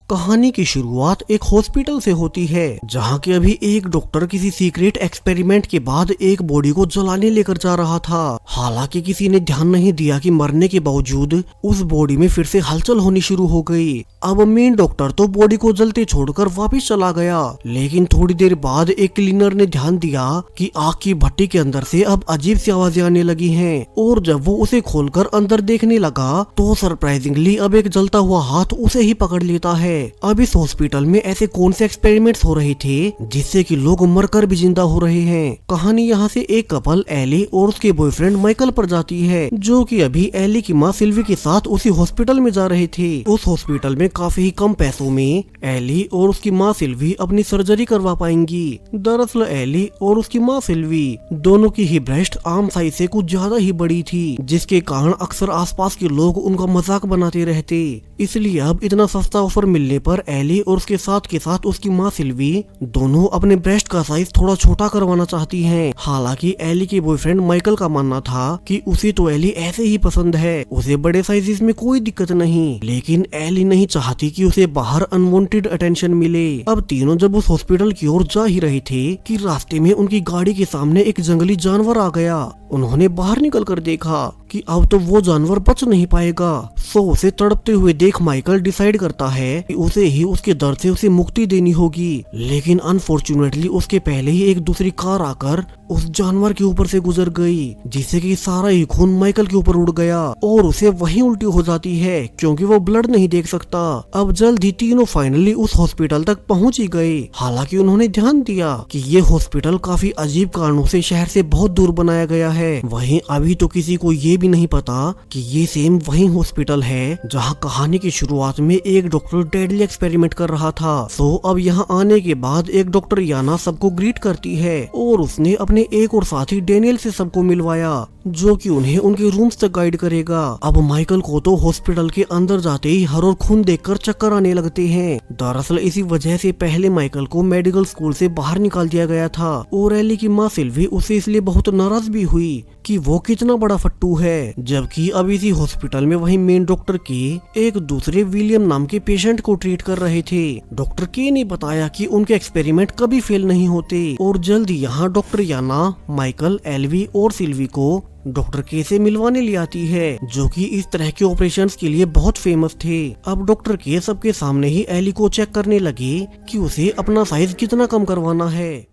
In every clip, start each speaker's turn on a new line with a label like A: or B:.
A: कहानी की शुरुआत एक हॉस्पिटल से होती है जहाँ के अभी एक डॉक्टर किसी सीक्रेट एक्सपेरिमेंट के बाद एक बॉडी को जलाने लेकर जा रहा था। हालांकि किसी ने ध्यान नहीं दिया कि मरने के बावजूद उस बॉडी में फिर से हलचल होनी शुरू हो गई। अब मेन डॉक्टर तो बॉडी को जलते छोड़कर वापस चला गया, लेकिन थोड़ी देर बाद एक क्लीनर ने ध्यान दिया कि आग की भट्टी के अंदर से अब अजीब सी आवाजें आने लगी हैं। और जब वो उसे खोलकर अंदर देखने लगा तो सरप्राइजिंगली अब एक जलता हुआ हाथ उसे ही पकड़ लेता है। अब इस हॉस्पिटल में ऐसे कौन से एक्सपेरिमेंट्स हो रहे थे जिससे कि लोग मरकर भी जिंदा हो रहे हैं। कहानी यहाँ से एक कपल एली और उसके बॉयफ्रेंड माइकल पर जाती है, जो कि अभी एली की माँ सिल्वी के साथ उसी हॉस्पिटल में जा रहे थे। उस हॉस्पिटल में काफी ही कम पैसों में एली और उसकी माँ सिल्वी अपनी सर्जरी करवा पाएंगी। दरअसल एली और उसकी माँ सिल्वी दोनों की ही ब्रेस्ट आम साइज से कुछ ज्यादा ही बड़ी थी, जिसके कारण अक्सर आसपास के लोग उनका मजाक बनाते रहते। इसलिए अब इतना सस्ता ऑफर मिलने पर एली और उसके साथ के साथ उसकी माँ सिल्वी दोनों अपने ब्रेस्ट का साइज थोड़ा छोटा करवाना चाहती हैं। हालांकि एली के बॉयफ्रेंड माइकल का मानना था कि उसे तो एली ऐसे ही पसंद है, उसे बड़े साइजेस में कोई दिक्कत नहीं, लेकिन एली नहीं चाहती कि उसे बाहर अनवांटेड अटेंशन मिले। अब तीनों जब उस हॉस्पिटल की ओर जा ही रहे थे कि रास्ते में उनकी गाड़ी के सामने एक जंगली जानवर आ गया। उन्होंने बाहर निकलकर देखा कि अब तो वो जानवर बच नहीं पाएगा। सो उसे तड़पते हुए देख माइकल डिसाइड करता है कि उसे ही उसके दर्द से उसे मुक्ति देनी होगी। लेकिन अनफॉर्चुनेटली उसके पहले ही एक दूसरी कार आकर उस जानवर के ऊपर से गुजर गई, जिससे कि सारा ही खून माइकल के ऊपर उड़ गया और उसे वहीं उल्टी हो जाती है क्योंकि वो ब्लड नहीं देख सकता। अब जल्द ही तीनों फाइनली उस हॉस्पिटल तक पहुंच ही गए। हालांकि उन्होंने ध्यान दिया कि ये हॉस्पिटल काफी अजीब कारणों से शहर से बहुत दूर बनाया गया है। वहीं अभी तो किसी को ये भी नहीं पता कि ये सेम वही हॉस्पिटल है जहां कहानी की शुरुआत में एक डॉक्टर डेडली एक्सपेरिमेंट कर रहा था। सो अब यहाँ आने के बाद एक डॉक्टर याना सबको ग्रीट करती है और उसने अपने एक और साथी डेनियल से सबको मिलवाया, जो कि उन्हें उनके रूम्स तक गाइड करेगा। अब माइकल को तो हॉस्पिटल के अंदर जाते ही हर और खून देखकर चक्कर आने लगते हैं। दरअसल इसी वजह से पहले माइकल को मेडिकल स्कूल से बाहर निकाल दिया गया था और एली की माँ सिल्वी उससे इसलिए बहुत नाराज भी हुई कि वो कितना बड़ा फट्टू है। जबकि अब इसी हॉस्पिटल में वही मेन डॉक्टर के एक दूसरे विलियम नाम के पेशेंट को ट्रीट कर रहे थे। डॉक्टर के ने बताया कि उनके एक्सपेरिमेंट कभी फेल नहीं होते और जल्द ही यहाँ डॉक्टर याना माइकल, एलवी और सिल्वी को डॉक्टर के से मिलवाने ले आती है, जो कि इस तरह के ऑपरेशंस के लिए बहुत फेमस थे। अब डॉक्टर के सबके सामने ही एली को चेक करने लगे कि उसे अपना साइज कितना कम करवाना है।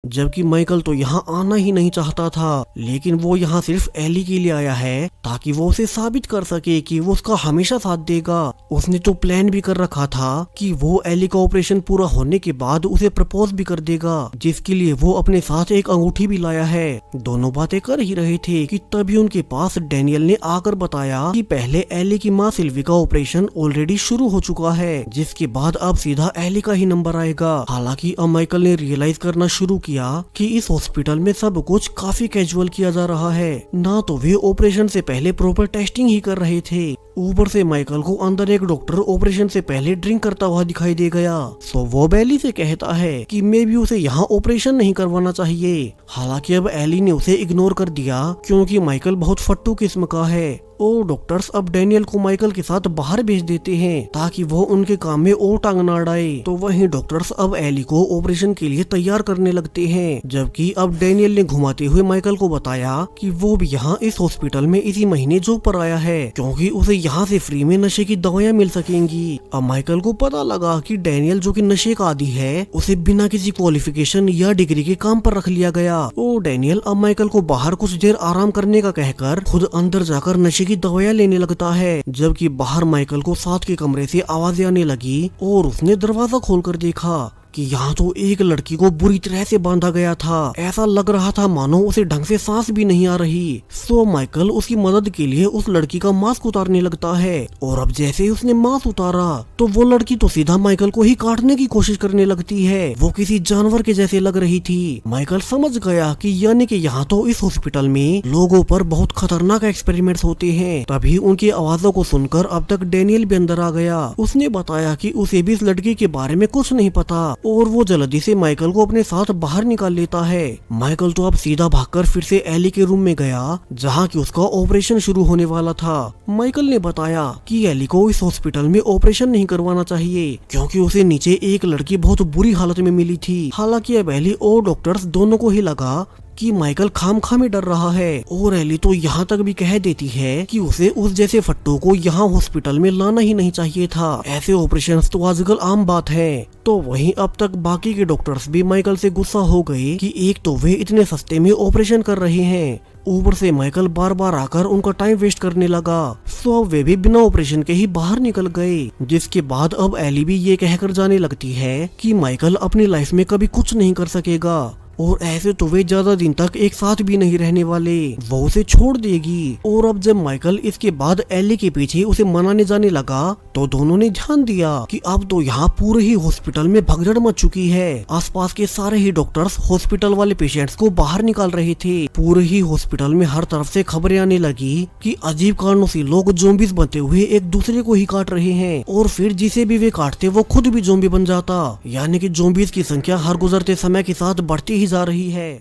A: जबकि माइकल तो यहाँ आना ही नहीं चाहता था, लेकिन वो यहाँ सिर्फ एली के लिए आया है ताकि वो उसे साबित कर सके कि वो उसका हमेशा साथ देगा। उसने तो प्लान भी कर रखा था कि वो एली का ऑपरेशन पूरा होने के बाद उसे प्रपोज भी कर देगा, जिसके लिए वो अपने साथ एक अंगूठी भी लाया है। दोनों बातें कर ही रहे थे कि तभी उनके पास डेनियल ने आकर बताया कि पहले एली की माँ सिल्वी का ऑपरेशन ऑलरेडी शुरू हो चुका है, जिसके बाद अब सीधा एली का ही नंबर आएगा। हालांकि अब माइकल ने रियलाइज करना शुरू किया कि इस हॉस्पिटल में सब कुछ काफी कैजुअल किया जा रहा है। ना तो वे ऑपरेशन से पहले प्रॉपर टेस्टिंग ही कर रहे थे, ऊपर से माइकल को अंदर एक डॉक्टर ऑपरेशन से पहले ड्रिंक करता हुआ दिखाई दे गया। सो वो एली से कहता है कि मे भी उसे यहाँ ऑपरेशन नहीं करवाना चाहिए। हालांकि अब एली ने उसे इग्नोर कर दिया क्योंकि माइकल बहुत फट्टू किस्म का है और डॉक्टर्स अब डेनियल को माइकल के साथ बाहर भेज देते हैं ताकि वो उनके काम में और टांग ना अड़ाए। तो वहीं डॉक्टर्स अब एली को ऑपरेशन के लिए तैयार करने लगते हैं, जबकि अब डेनियल ने घुमाते हुए माइकल को बताया कि वो भी यहाँ इस हॉस्पिटल में इसी महीने जॉब पर आया है क्योंकि उसे यहाँ से फ्री में नशे की दवाइयाँ मिल सकेंगी। अब माइकल को पता लगा कि डेनियल जो कि नशे का आदी है, उसे बिना किसी क्वालिफिकेशन या डिग्री के काम पर रख लिया गया। और डेनियल अब माइकल को बाहर कुछ देर आराम करने का कहकर खुद अंदर जाकर नशे की दवाइयाँ लेने लगता है, जबकि बाहर माइकल को साथ के कमरे से आवाजें आने लगी और उसने दरवाजा खोलकर देखा कि यहाँ तो एक लड़की को बुरी तरह से बांधा गया था। ऐसा लग रहा था मानो उसे ढंग से सांस भी नहीं आ रही। सो माइकल उसकी मदद के लिए उस लड़की का मास्क उतारने लगता है और अब जैसे ही उसने मास्क उतारा तो वो लड़की तो सीधा माइकल को ही काटने की कोशिश करने लगती है। वो किसी जानवर के जैसे लग रही थी। माइकल समझ गया कि यानी कि यहाँ तो इस हॉस्पिटल में लोगों पर बहुत खतरनाक एक्सपेरिमेंट्स होते हैं। तभी उनकी आवाजों को सुनकर अब तक डेनियल भी अंदर आ गया। उसने बताया कि उसे भी इस लड़की के बारे में कुछ नहीं पता और वो जल्दी से माइकल को अपने साथ बाहर निकाल लेता है। माइकल तो अब सीधा भागकर फिर से एली के रूम में गया जहाँ की उसका ऑपरेशन शुरू होने वाला था। माइकल ने बताया कि एली को इस हॉस्पिटल में ऑपरेशन नहीं करवाना चाहिए क्योंकि उसे नीचे एक लड़की बहुत बुरी हालत में मिली थी। हालांकि अब एली और डॉक्टर्स दोनों को ही लगा कि माइकल खामखा में डर रहा है और एली तो यहाँ तक भी कह देती है कि उसे उस जैसे फट्टू को यहाँ हॉस्पिटल में लाना ही नहीं चाहिए था। ऐसे ऑपरेशंस तो आजकल आम बात है। तो वहीं अब तक बाकी के डॉक्टर्स भी माइकल से गुस्सा हो गए कि एक तो वे इतने सस्ते में ऑपरेशन कर रहे हैं, ऊपर से माइकल बार बार आकर उनका टाइम वेस्ट करने लगा। सो अब वे भी बिना ऑपरेशन के ही बाहर निकल गए। जिसके बाद अब एली भी ये कहकर जाने लगती है कि माइकल अपनी लाइफ में कभी कुछ नहीं कर सकेगा और ऐसे तो वे ज्यादा दिन तक एक साथ भी नहीं रहने वाले, वो उसे छोड़ देगी। और अब जब माइकल इसके बाद एली के पीछे उसे मनाने जाने लगा तो दोनों ने ध्यान दिया कि अब तो यहाँ पूरे ही हॉस्पिटल में भगदड़ मच चुकी है। आसपास के सारे ही डॉक्टर्स हॉस्पिटल वाले पेशेंट्स को बाहर निकाल रहे थे। पूरे ही हॉस्पिटल में हर तरफ से खबरें आने लगी कि अजीब कारणों से लोग ज़ॉम्बीज बनते हुए एक दूसरे को ही काट रहे हैं और फिर जिसे भी वे काटते वो खुद भी ज़ॉम्बी बन जाता। यानी कि ज़ॉम्बीज की संख्या हर गुजरते समय के साथ बढ़ती जा रही है।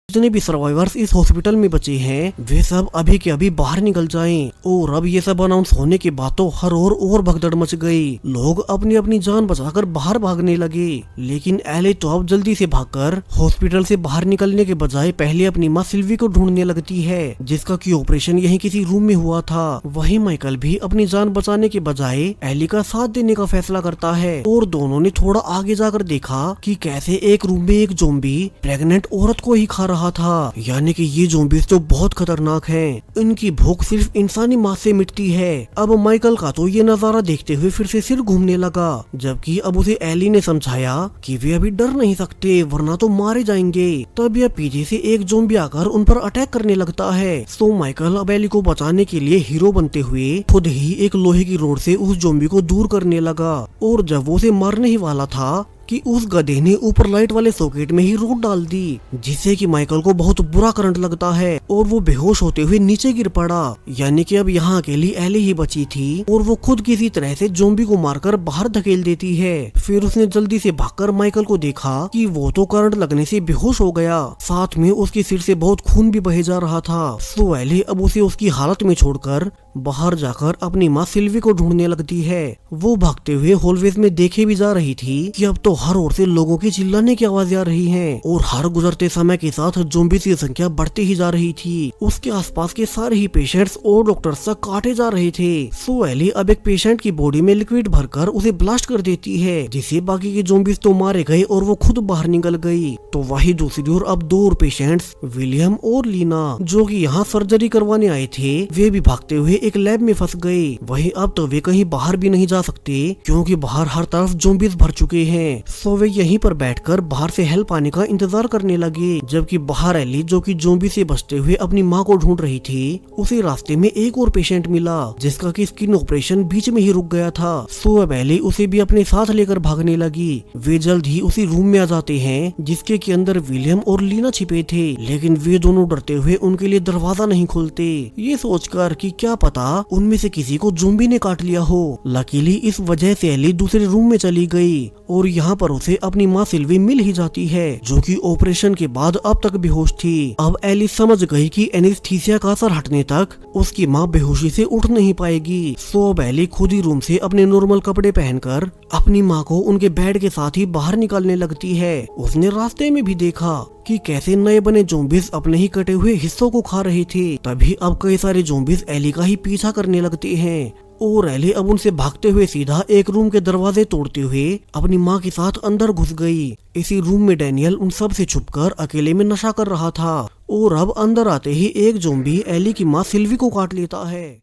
A: जितने भी सर्वाइवर्स इस हॉस्पिटल में बचे हैं वे सब अभी के अभी बाहर निकल जाएं। और अब ये सब अनाउंस होने के बाद तो हर ओर और भगदड़ मच गई। लोग अपनी अपनी जान बचाकर बाहर भागने लगे, लेकिन एली तो अब जल्दी से भागकर हॉस्पिटल से बाहर निकलने के बजाय पहले अपनी माँ सिल्वी को ढूंढने लगती है जिसका की ऑपरेशन यहीं किसी रूम में हुआ था। वहीं माइकल भी अपनी जान बचाने के बजाय एली का साथ देने का फैसला करता है और दोनों ने थोड़ा आगे जाकर देखा कि कैसे एक रूम में एक ज़ॉम्बी प्रेग्नेंट औरत को ही खा रहा था। यानी कि ये ज़ॉम्बीज तो बहुत खतरनाक हैं। इनकी भूख सिर्फ इंसानी मांस से मिटती है। अब माइकल का तो ये नजारा देखते हुए फिर से सिर घूमने लगा, जबकि अब उसे एली ने समझाया कि वे अभी डर नहीं सकते वरना तो मारे जाएंगे। तब यह पीछे से एक ज़ॉम्बी आकर उन पर अटैक करने लगता है। तो माइकल अब एली को बचाने के लिए हीरो बनते हुए खुद ही एक लोहे की रोड से उस ज़ॉम्बी को दूर करने लगा। और जब वो उसे मारने ही वाला था कि उस गधे ने ऊपर लाइट वाले सॉकेट में ही रोड डाल दी, जिससे कि माइकल को बहुत बुरा करंट लगता है और वो बेहोश होते हुए नीचे गिर पड़ा। यानी कि अब यहाँ अकेली एली ही बची थी और वो खुद किसी तरह से ज़ॉम्बी को मारकर बाहर धकेल देती है। फिर उसने जल्दी से भागकर माइकल को देखा कि वो तो करंट लगने से बेहोश हो गया, साथ में उसके सिर से बहुत खून भी बहे जा रहा था। सो एली अब उसे उसकी हालत में छोड़कर बाहर जाकर अपनी माँ सिल्वी को ढूंढने लगती है। वो भागते हुए हॉलवेज में देखे भी जा रही थी कि अब तो हर ओर से लोगों की चिल्लाने की आवाजें आ रही हैं और हर गुजरते समय के साथ ज़ॉम्बीज़ की संख्या बढ़ती ही जा रही थी। उसके आसपास के सारे ही पेशेंट्स और डॉक्टर्स तक काटे जा रहे थे। सो एली अब एक पेशेंट की बॉडी में लिक्विड भरकर उसे ब्लास्ट कर देती है, जिससे बाकी के ज़ॉम्बीज़ तो मारे गए और वो खुद बाहर निकल गई। तो वही दूसरी ओर अब दो और पेशेंट्स विलियम और लीना जो कि यहाँ सर्जरी करवाने आए थे वे भी भागते हुए एक लैब में फंस गए। वहीं अब तो वे कहीं बाहर भी नहीं जा सकते क्योंकि बाहर हर तरफ ज़ॉम्बीज़ भर चुके हैं। सो वे यहीं पर बैठकर बाहर से हेल्प आने का इंतजार करने लगे, जबकि बाहर एली जो कि ज़ॉम्बी से बचते हुए अपनी माँ को ढूंढ रही थी, उसे रास्ते में एक और पेशेंट मिला जिसका की स्किन ऑपरेशन बीच में ही रुक गया था। सो अब एली उसे भी अपने साथ लेकर भागने लगी। वे जल्द ही उसी रूम में आ जाते हैं जिसके के अंदर विलियम और लीना छिपे थे, लेकिन वे दोनों डरते हुए उनके लिए दरवाजा नहीं खोलते, ये सोचकर कि क्या पता उनमें से किसी को ज़ॉम्बी ने काट लिया हो। लकीली इस वजह से एली दूसरे रूम में चली गई और यहाँ पर उसे अपनी माँ सिल्वी मिल ही जाती है जो कि ऑपरेशन के बाद अब तक बेहोश थी। अब एली समझ गई कि एनेस्थीसिया का असर हटने तक उसकी माँ बेहोशी से उठ नहीं पाएगी। सो अब एली खुद ही रूम से अपने नॉर्मल कपड़े पहनकर अपनी माँ को उनके बेड के साथ ही बाहर निकालने लगती है। उसने रास्ते में भी देखा कि कैसे नए बने ज़ॉम्बीज़ अपने ही कटे हुए हिस्सों को खा रहे थे। तभी अब कई सारे ज़ॉम्बीज़ एली का ही पीछा करने लगते हैं और एली अब उनसे भागते हुए सीधा एक रूम के दरवाजे तोड़ते हुए अपनी माँ के साथ अंदर घुस गई। इसी रूम में डैनियल उन सब से छुपकर अकेले में नशा कर रहा था और अब अंदर आते ही एक ज़ॉम्बी एली की माँ सिल्वी को काट लेता है,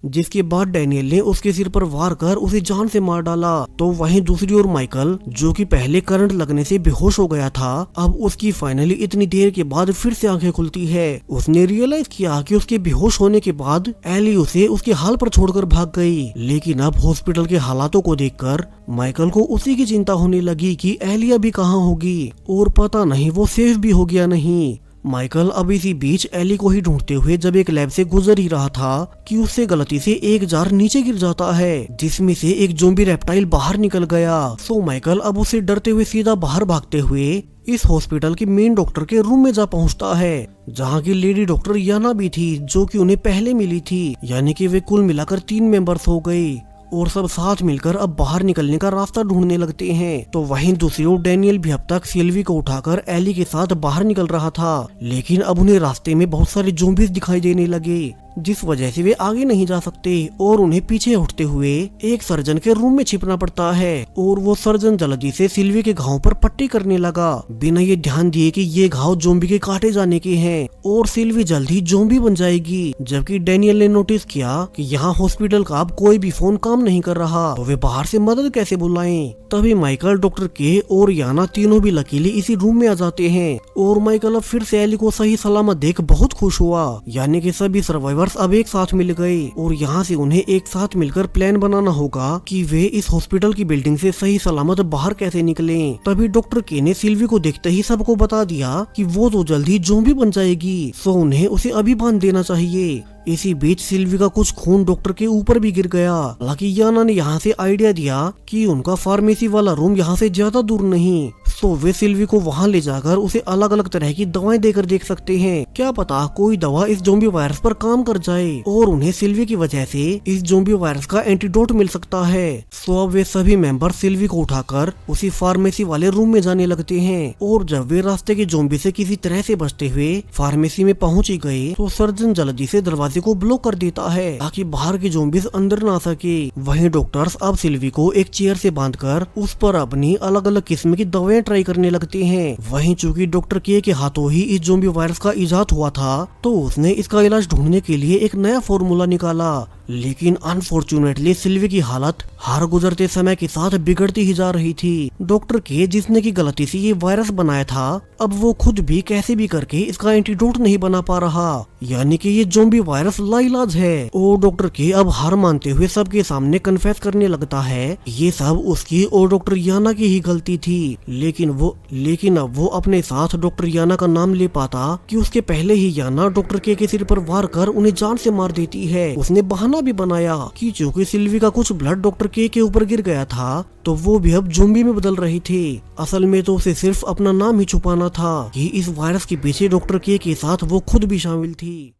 A: जिसके बाद डैनियल ने उसके सिर पर वार कर उसे जान से मार डाला। तो वहीं दूसरी ओर माइकल जो कि पहले करंट लगने से बेहोश हो गया था, अब उसकी फाइनली इतनी देर के बाद फिर से आंखें खुलती है। उसने रियलाइज किया कि उसके बेहोश होने के बाद एली उसे उसके हाल पर छोड़कर भाग गई। लेकिन अब हॉस्पिटल के हालातों को देखकर माइकल को उसी की चिंता होने लगी कि एली अभी कहाँ होगी और पता नहीं वो सेफ भी हो गया नहीं। माइकल अब इसी बीच एली को ही ढूंढते हुए जब एक लैब से गुजर ही रहा था कि उससे गलती से एक जार नीचे गिर जाता है जिसमें से एक ज़ॉम्बी रेप्टाइल बाहर निकल गया। सो माइकल अब उसे डरते हुए सीधा बाहर भागते हुए इस हॉस्पिटल के मेन डॉक्टर के रूम में जा पहुंचता है, जहां की लेडी डॉक्टर याना भी थी जो कि उन्हें पहले मिली थी। यानी कि वे कुल मिलाकर 3 मेंबर्स हो गए और सब साथ मिलकर अब बाहर निकलने का रास्ता ढूंढने लगते हैं। तो वहीं दूसरी ओर डैनियल भी अब तक सिल्वी को उठाकर एली के साथ बाहर निकल रहा था, लेकिन अब उन्हें रास्ते में बहुत सारे ज़ॉम्बीज़ दिखाई देने लगे जिस वजह से वे आगे नहीं जा सकते और उन्हें पीछे हटते हुए एक सर्जन के रूम में छिपना पड़ता है। और वो सर्जन जल्दी से सिल्वी के घाव पर पट्टी करने लगा बिना ये ध्यान दिए कि ये घाव ज़ॉम्बी के काटे जाने के हैं और सिल्वी जल्द ही ज़ॉम्बी बन जाएगी। जबकि डैनियल ने नोटिस किया कि यहाँ हॉस्पिटल का अब कोई भी फोन काम नहीं कर रहा, तो वे बाहर से मदद कैसे बुलाएं। तभी माइकल, डॉक्टर के और याना तीनों भी लकीली इसी रूम में आ जाते हैं और माइकल अब फिर से एली को सही सलामत देख बहुत खुश हुआ। यानी कि सभी सर्वाइवर अब एक साथ मिल गए और यहाँ से उन्हें एक साथ मिलकर प्लान बनाना होगा कि वे इस हॉस्पिटल की बिल्डिंग से सही सलामत बाहर कैसे निकलें। तभी डॉक्टर के ने सिल्वी को देखते ही सबको बता दिया कि वो तो जल्द ही ज़ॉम्बी बन जाएगी, सो उन्हें उसे अभी बांध देना चाहिए। इसी बीच सिल्वी का कुछ खून डॉक्टर के ऊपर भी गिर गया। हालांकि याना ने यहाँ से आइडिया दिया कि उनका फार्मेसी वाला रूम यहाँ से ज्यादा दूर नहीं, तो वे सिल्वी को वहाँ ले जाकर उसे अलग अलग तरह की दवाएं देकर देख सकते हैं। क्या पता कोई दवा इस ज़ॉम्बी वायरस पर काम कर जाए और उन्हें सिल्वी की वजह से इस ज़ॉम्बी वायरस का एंटीडोट मिल सकता है। तो अब वे सभी मेंबर सिल्वी को उठाकर उसी फार्मेसी वाले रूम में जाने लगते हैं और जब वे रास्ते के ज़ॉम्बी से किसी तरह से बचते हुए फार्मेसी में पहुँच ही गए तो सर्जन जल्दी से दरवाजे को ब्लॉक कर देता है ताकि बाहर के ज़ॉम्बीज़ अंदर ना सके। वहीं डॉक्टर्स अब सिल्वी को एक चेयर से बांधकर उस पर अपनी अलग अलग किस्म की दवाएं ट्राई करने लगते हैं। वहीं चूंकि डॉक्टर के हाथों ही इस ज़ॉम्बी वायरस का इजाद हुआ था तो उसने इसका इलाज ढूंढने के लिए एक नया फॉर्मूला निकाला, लेकिन अनफॉर्चुनेटली सिल्वी की हालत हर गुजरते समय के साथ बिगड़ती ही जा रही थी। डॉक्टर के जिसने की गलती से ये वायरस बनाया था अब वो खुद भी कैसे भी करके इसका एंटीडोट नहीं बना पा रहा, यानी कि ये ज़ॉम्बी वायरस लाइलाज है। और डॉक्टर के अब हार मानते हुए सबके सामने कन्फेस करने लगता है ये सब उसकी और डॉक्टर याना की ही गलती थी। लेकिन अब वो अपने साथ डॉक्टर याना का नाम ले पाता कि उसके पहले ही याना डॉक्टर के सिर पर वार कर उन्हें जान से मार देती है। उसने बहाना भी बनाया कि चूंकि सिल्वी का कुछ ब्लड डॉक्टर के ऊपर गिर गया था तो वो भी अब ज़ॉम्बी में बदल रही थी। असल में तो उसे सिर्फ अपना नाम ही छुपाना था कि इस वायरस के पीछे डॉक्टर के साथ वो खुद भी शामिल थी।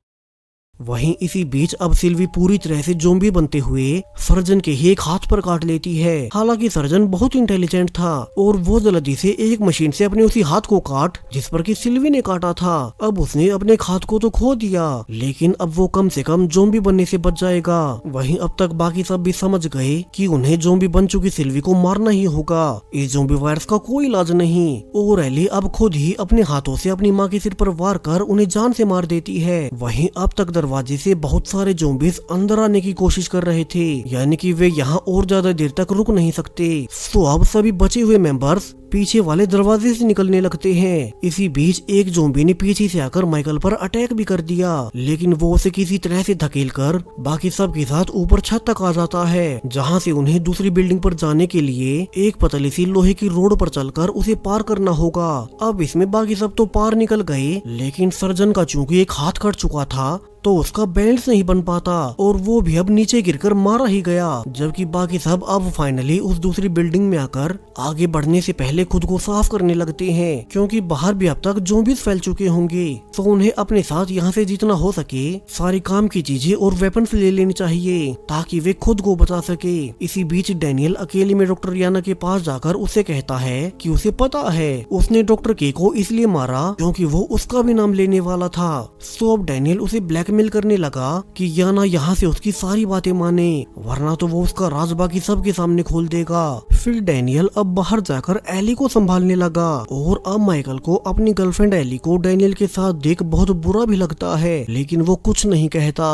A: वहीं इसी बीच अब सिल्वी पूरी तरह से ज़ॉम्बी बनते हुए सर्जन के ही एक हाथ पर काट लेती है। हालांकि सर्जन बहुत इंटेलिजेंट था और वो जल्दी से एक मशीन से अपने उसी हाथ को काट जिस पर कि सिल्वी ने काटा था। अब उसने अपने हाथ को तो खो दिया लेकिन अब वो कम से कम ज़ॉम्बी बनने से बच जाएगा। वहीं अब तक बाकी सब भी समझ गए कि उन्हें ज़ॉम्बी बन चुकी सिल्वी को मारना ही होगा, इस ज़ॉम्बी वायरस का कोई इलाज नहीं। और एली अब खुद ही अपने हाथों से अपनी माँ के सिर पर वार कर उन्हें जान से मार देती है। वहीं अब तक दरवाजे से बहुत सारे ज़ॉम्बीज़ अंदर आने की कोशिश कर रहे थे, यानी कि वे यहाँ और ज्यादा देर तक रुक नहीं सकते। तो अब सभी बचे हुए मेंबर्स पीछे वाले दरवाजे से निकलने लगते हैं। इसी बीच एक ज़ॉम्बी ने पीछे से आकर माइकल पर अटैक भी कर दिया, लेकिन वो उसे किसी तरह से धकेलकर बाकी सब के साथ ऊपर छत तक आ जाता है, जहां से उन्हें दूसरी बिल्डिंग पर जाने के लिए एक पतली सी लोहे की रोड पर चलकर उसे पार करना होगा। अब इसमें बाकी सब तो पार निकल गए, लेकिन सर्जन का चूंकि एक हाथ कट चुका था तो उसका बैंड नहीं बन पाता और वो भी अब नीचे गिरकर मारा ही गया। जबकि बाकी सब अब फाइनली उस दूसरी बिल्डिंग में आकर आगे बढ़ने से पहले खुद को साफ करने लगते हैं, क्योंकि बाहर भी अब तक ज़ॉम्बीज़ फैल चुके होंगे। तो उन्हें अपने साथ यहाँ से जितना हो सके सारी काम की चीजें और वेपन्स ले लेनी चाहिए ताकि वे खुद को बचा सके। इसी बीच डैनियल अकेले में डॉक्टर याना के पास जाकर उससे कहता है कि उसे पता है उसने डॉक्टर के को इसलिए मारा क्योंकि वो उसका भी नाम लेने वाला था। सो अब डैनियल उसे ब्लैकमेल करने लगा कि याना यहाँ से उसकी सारी बातें माने, वरना तो वो उसका राज बाकी सबके सामने खोल देगा। फिर डैनियल अब बाहर जाकर एली को संभालने लगा और अब माइकल को अपनी गर्लफ्रेंड एली को डैनियल के साथ देख बहुत बुरा भी लगता है, लेकिन वो कुछ नहीं कहता।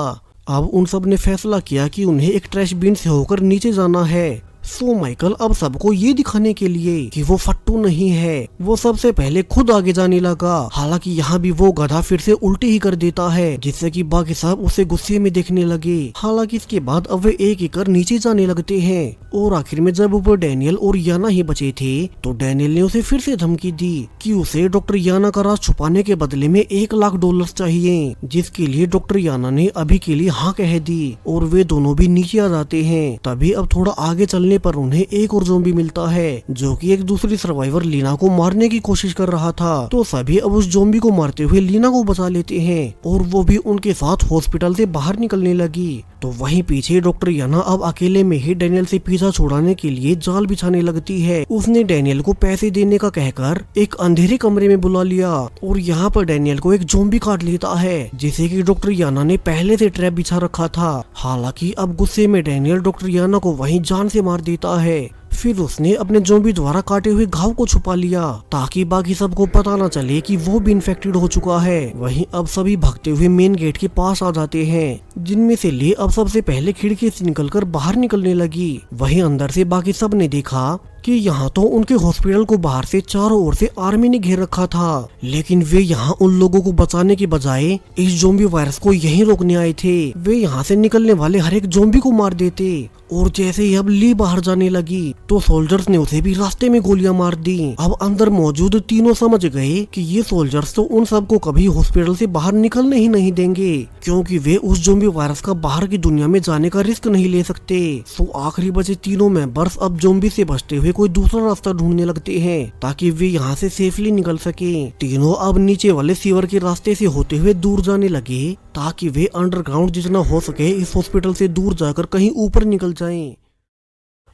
A: अब उन सब ने फैसला किया कि उन्हें एक ट्रैश बिन से होकर नीचे जाना है। सो माइकल अब सबको ये दिखाने के लिए कि वो फट्टू नहीं है, वो सबसे पहले खुद आगे जाने लगा। हालांकि यहाँ भी वो गधा फिर से उल्टी ही कर देता है, जिससे कि बाकी सब उसे गुस्से में देखने लगे। हालांकि इसके बाद अब वे एक एक कर नीचे जाने लगते हैं और आखिर में जब ऊपर डैनियल और याना ही बचे थे तो डैनियल ने उसे फिर से धमकी दी कि उसे डॉक्टर याना का राज छुपाने के बदले में $1,00,000 चाहिए, जिसके लिए डॉक्टर याना ने अभी के लिए हाँ कह दी और वे दोनों भी नीचे आ जाते हैं। तभी अब थोड़ा आगे चलने पर उन्हें एक और ज़ॉम्बी मिलता है जो कि एक दूसरी सर्वाइवर लीना को मारने की कोशिश कर रहा था। तो सभी अब उस ज़ॉम्बी को मारते हुए लीना को बचा लेते हैं और वो भी उनके साथ हॉस्पिटल से बाहर निकलने लगी। तो वहीं पीछे डॉक्टर याना अब अकेले में ही डैनियल से पीछा छुड़ाने के लिए जाल बिछाने लगती है। उसने डैनियल को पैसे देने का कहकर एक अंधेरे कमरे में बुला लिया और यहाँ पर डैनियल को एक ज़ॉम्बी काट लेता है, जिसे कि डॉक्टर याना ने पहले से ट्रैप बिछा रखा था। हालांकि अब गुस्से में डैनियल डॉक्टर याना को वहीं जान से मार देता है। फिर उसने अपने ज़ॉम्बी द्वारा काटे हुए घाव को छुपा लिया ताकि बाकी सबको पता न चले कि वो भी इन्फेक्टेड हो चुका है। वहीं अब सभी भागते हुए मेन गेट के पास आ जाते हैं, जिनमें से ली अब सबसे पहले खिड़की से निकलकर बाहर निकलने लगी। वहीं अंदर से बाकी सब ने देखा कि यहाँ तो उनके हॉस्पिटल को बाहर से चारों ओर से आर्मी ने घेर रखा था, लेकिन वे यहाँ उन लोगों को बचाने के बजाय इस ज़ॉम्बी वायरस को यहीं रोकने आए थे। वे यहाँ से निकलने वाले हर एक ज़ॉम्बी को मार देते और जैसे ही अब ली बाहर जाने लगी तो सोल्जर्स ने उसे भी रास्ते में गोलियां मार दी। अब अंदर मौजूद तीनों समझ गए कि ये सोल्जर्स तो उन सबको कभी हॉस्पिटल से बाहर निकलने ही नहीं देंगे, क्योंकि वे उस ज़ॉम्बी वायरस का बाहर की दुनिया में जाने का रिस्क नहीं ले सकते। सो आखिरी बचे तीनों मेंबर्स अब ज़ॉम्बी से बचते हुए कोई दूसरा रास्ता ढूंढने लगते हैं ताकि वे यहाँ से सेफली निकल सके। तीनों अब नीचे वाले सीवर के रास्ते से होते हुए दूर जाने लगे ताकि वे अंडरग्राउंड जितना हो सके इस हॉस्पिटल से दूर जाकर कहीं ऊपर निकल जाएं।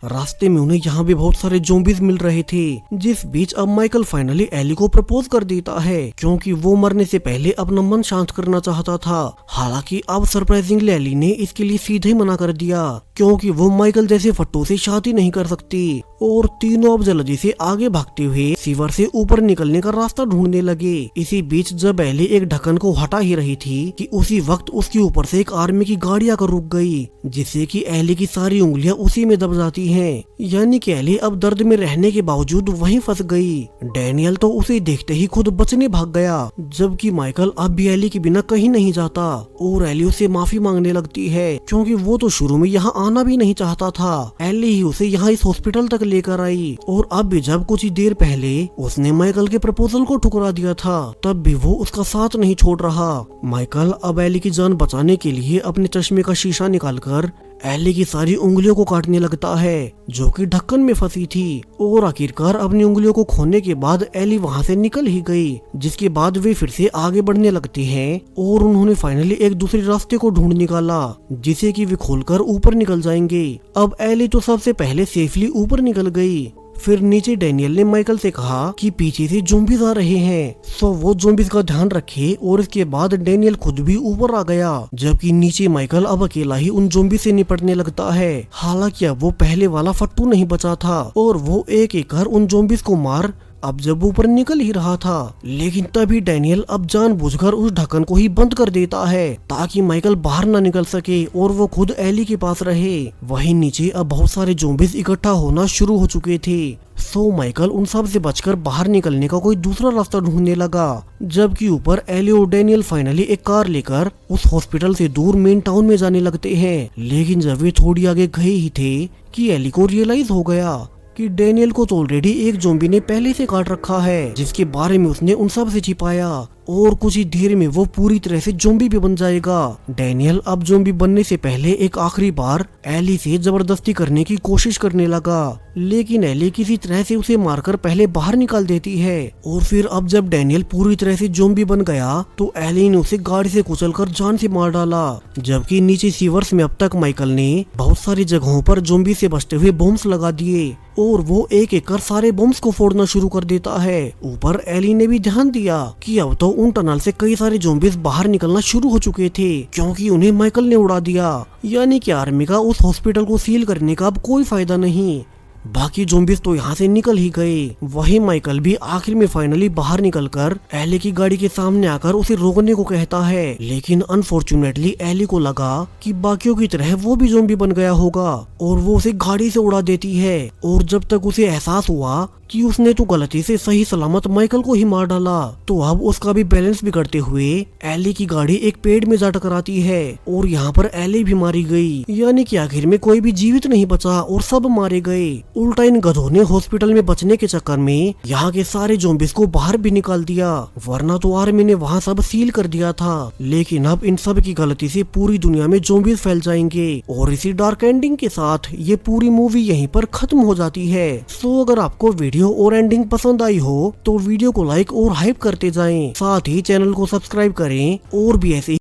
A: रास्ते में उन्हें यहाँ भी बहुत सारे ज़ॉम्बीज मिल रहे थे। जिस बीच अब माइकल फाइनली एली को प्रपोज कर देता है, क्योंकि वो मरने से पहले अपना मन शांत करना चाहता था। हालांकि अब सरप्राइजिंगली एली ने इसके लिए सीधे मना कर दिया, क्योंकि वो माइकल जैसे फट्टू से शादी नहीं कर सकती। और तीनों अब जल्दी से आगे भागते हुए सीवर से ऊपर निकलने का रास्ता ढूंढने लगे। इसी बीच जब एली एक ढक्कन को हटा ही रही थी कि उसी वक्त उसके ऊपर से एक आर्मी की गाड़ी आकर रुक गई, जिससे कि एली की सारी उंगलियां उसी में दब जाती हैं। यानी कि एली अब दर्द में रहने के बावजूद वहीं फंस गई। डैनियल तो उसे देखते ही खुद बचने भाग गया, जबकि माइकल अब भी एली के बिना कहीं नहीं जाता और एली उसे माफी मांगने लगती है, क्योंकि वो तो शुरू में यहाँ आना भी नहीं चाहता था। एली ही उसे यहाँ इस हॉस्पिटल तक लेकर आई और अब भी जब कुछ ही देर पहले उसने माइकल के प्रपोजल को ठुकरा दिया था, तब भी वो उसका साथ नहीं छोड़ रहा। माइकल अब एली की जान बचाने के लिए अपने चश्मे का शीशा निकालकर एली की सारी उंगलियों को काटने लगता है, जो कि ढक्कन में फंसी थी। और आखिरकार अपनी उंगलियों को खोने के बाद एली वहां से निकल ही गई, जिसके बाद वे फिर से आगे बढ़ने लगते हैं और उन्होंने फाइनली एक दूसरे रास्ते को ढूंढ निकाला, जिसे कि वे खोलकर ऊपर निकल जाएंगे। अब एली तो सबसे पहले सेफली ऊपर निकल गई। फिर नीचे डैनियल ने माइकल से कहा कि पीछे से ज़ॉम्बीज आ रहे हैं, सो वो ज़ॉम्बीज का ध्यान रखे। और इसके बाद डैनियल खुद भी ऊपर आ गया, जबकि नीचे माइकल अब अकेला ही उन ज़ॉम्बी से निपटने लगता है। हालांकि अब वो पहले वाला फट्टू नहीं बचा था और वो एक एक कर उन ज़ॉम्बीज को मार अब जब ऊपर निकल ही रहा था, लेकिन तभी डैनियल अब जानबूझकर उस ढक्कन को ही बंद कर देता है ताकि माइकल बाहर न निकल सके और वो खुद एली के पास रहे। वहीं नीचे अब बहुत सारे ज़ॉम्बीज इकट्ठा होना शुरू हो चुके थे। सो माइकल उन सब से बचकर बाहर निकलने का कोई दूसरा रास्ता ढूंढने लगा, जबकि ऊपर एली और डैनियल फाइनली एक कार लेकर उस हॉस्पिटल से दूर मेन टाउन में जाने लगते हैं। लेकिन जब वे थोड़ी आगे गए ही थे कि एली को रियलाइज हो गया कि डैनियल को तो ऑलरेडी एक ज़ॉम्बी ने पहले से काट रखा है, जिसके बारे में उसने उन सब से छिपाया और कुछ ही देर में वो पूरी तरह से ज़ॉम्बी भी बन जाएगा। डैनियल अब ज़ॉम्बी बनने से पहले एक आखिरी बार एली से जबरदस्ती करने की कोशिश करने लगा, लेकिन एली किसी तरह से उसे मारकर पहले बाहर निकाल देती है। और फिर अब जब डैनियल पूरी तरह से ज़ॉम्बी बन गया तो एली ने उसे गाड़ी से कुचलकर जान से मार डाला, जबकि नीचे सीवर्स में अब तक माइकल ने बहुत सारी जगहों पर ज़ॉम्बी से बचते हुए बॉम्ब्स लगा दिए और वो एक एक कर सारे बॉम्ब्स को फोड़ना शुरू कर देता है। ऊपर एली ने भी ध्यान दिया कि अब तो उन टनल से कई सारे ज़ॉम्बीज बाहर निकलना शुरू हो चुके थे, क्योंकि उन्हें माइकल ने उड़ा दिया। यानी कि आर्मी का उस हॉस्पिटल को सील करने का अब कोई फायदा नहीं। बाकी ज़ॉम्बीज़ तो यहाँ से निकल ही गए। वही माइकल भी आखिर में फाइनली बाहर निकलकर एली की गाड़ी के सामने आकर उसे रोकने को कहता है, लेकिन अनफॉर्चुनेटली एली को लगा कि बाकियों की तरह वो भी ज़ॉम्बी बन गया होगा और वो उसे गाड़ी से उड़ा देती है। और जब तक उसे एहसास हुआ कि उसने तो गलती से सही सलामत माइकल को ही मार डाला, तो अब उसका भी बैलेंस बिगड़ते हुए एली की गाड़ी एक पेड़ में जा टकराती है और यहाँ पर एली भी मारी गई। यानी कि आखिर में कोई भी जीवित नहीं बचा और सब मारे गए। उल्टा इन गधों ने हॉस्पिटल में बचने के चक्कर में यहाँ के सारे ज़ॉम्बीज़ को बाहर भी निकाल दिया, वरना तो आर्मी ने वहाँ सब सील कर दिया था। लेकिन अब इन सब की गलती से पूरी दुनिया में ज़ॉम्बीज़ फैल जाएंगे और इसी डार्क एंडिंग के साथ ये पूरी मूवी यहीं पर खत्म हो जाती है। सो अगर आपको वीडियो और एंडिंग पसंद आई हो तो वीडियो को लाइक और हाइप करते जाएं, साथ ही चैनल को सब्सक्राइब करें और भी ऐसे